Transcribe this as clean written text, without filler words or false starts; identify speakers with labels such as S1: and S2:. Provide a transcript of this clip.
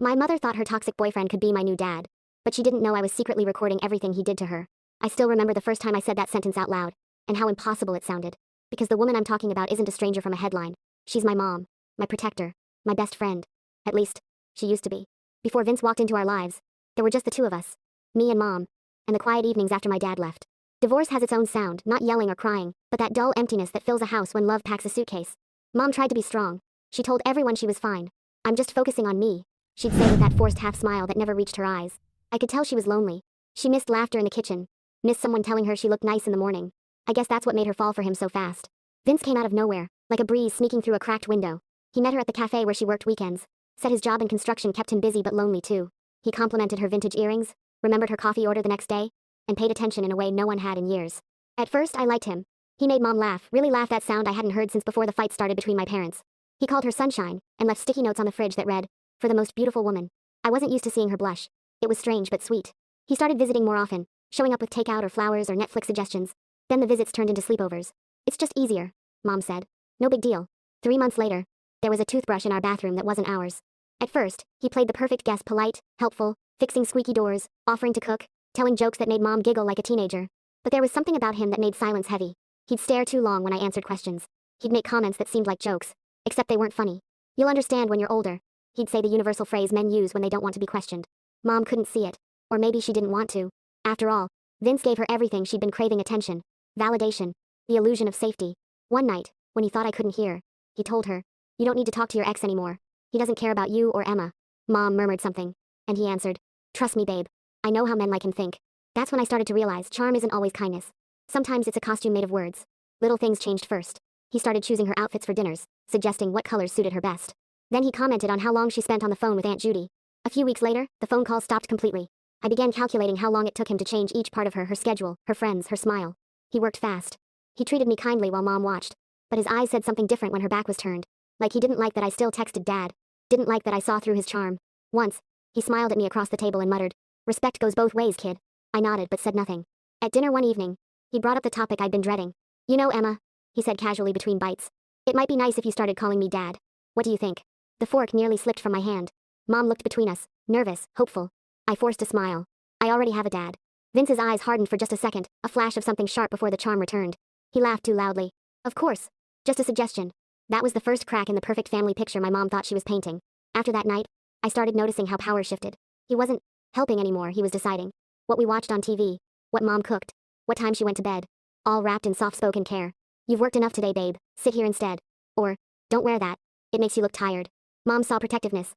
S1: My mother thought her toxic boyfriend could be my new dad, but she didn't know I was secretly recording everything he did to her. I still remember the first time I said that sentence out loud, and how impossible it sounded. Because the woman I'm talking about isn't a stranger from a headline. She's my mom, my protector, my best friend. At least, she used to be. Before Vince walked into our lives, there were just the two of us. Me and Mom. And the quiet evenings after my dad left. Divorce has its own sound, not yelling or crying, but that dull emptiness that fills a house when love packs a suitcase. Mom tried to be strong. She told everyone she was fine. I'm just focusing on me, she'd say with that forced half smile that never reached her eyes. I could tell she was lonely. She missed laughter in the kitchen. Missed someone telling her she looked nice in the morning. I guess that's what made her fall for him so fast. Vince came out of nowhere, like a breeze sneaking through a cracked window. He met her at the cafe where she worked weekends. Said his job in construction kept him busy but lonely too. He complimented her vintage earrings, remembered her coffee order the next day, and paid attention in a way no one had in years. At first, I liked him. He made Mom laugh, really laugh, that sound I hadn't heard since before the fight started between my parents. He called her Sunshine, and left sticky notes on the fridge that read, "For the most beautiful woman." I wasn't used to seeing her blush. It was strange but sweet. He started visiting more often, showing up with takeout or flowers or Netflix suggestions. Then the visits turned into sleepovers. "It's just easier," Mom said. "No big deal." 3 months later, there was a toothbrush in our bathroom that wasn't ours. At first, he played the perfect guest, polite, helpful, fixing squeaky doors, offering to cook, telling jokes that made Mom giggle like a teenager. But there was something about him that made silence heavy. He'd stare too long when I answered questions. He'd make comments that seemed like jokes, except they weren't funny. "You'll understand when you're older," he'd say, the universal phrase men use when they don't want to be questioned. Mom couldn't see it. Or maybe she didn't want to. After all, Vince gave her everything she'd been craving: attention, validation, the illusion of safety. One night, when he thought I couldn't hear, he told her, "You don't need to talk to your ex anymore. He doesn't care about you or Emma." Mom murmured something, and he answered, "Trust me, babe. I know how men like him think." That's when I started to realize charm isn't always kindness. Sometimes it's a costume made of words. Little things changed first. He started choosing her outfits for dinners, suggesting what colors suited her best. Then he commented on how long she spent on the phone with Aunt Judy. A few weeks later, the phone call stopped completely. I began calculating how long it took him to change each part of her schedule, her friends, her smile. He worked fast. He treated me kindly while Mom watched, but his eyes said something different when her back was turned. Like he didn't like that I still texted Dad. Didn't like that I saw through his charm. Once, he smiled at me across the table and muttered, "Respect goes both ways, kid." I nodded but said nothing. At dinner one evening, he brought up the topic I'd been dreading. "You know, Emma," he said casually between bites, "it might be nice if you started calling me Dad. What do you think?" The fork nearly slipped from my hand. Mom looked between us, nervous, hopeful. I forced a smile. "I already have a dad." Vince's eyes hardened for just a second, a flash of something sharp before the charm returned. He laughed too loudly. "Of course. Just a suggestion." That was the first crack in the perfect family picture my mom thought she was painting. After that night, I started noticing how power shifted. He wasn't helping anymore, he was deciding. What we watched on TV, what Mom cooked, what time she went to bed. All wrapped in soft-spoken care. "You've worked enough today, babe. Sit here instead." Or, "Don't wear that. It makes you look tired." Mom saw protectiveness,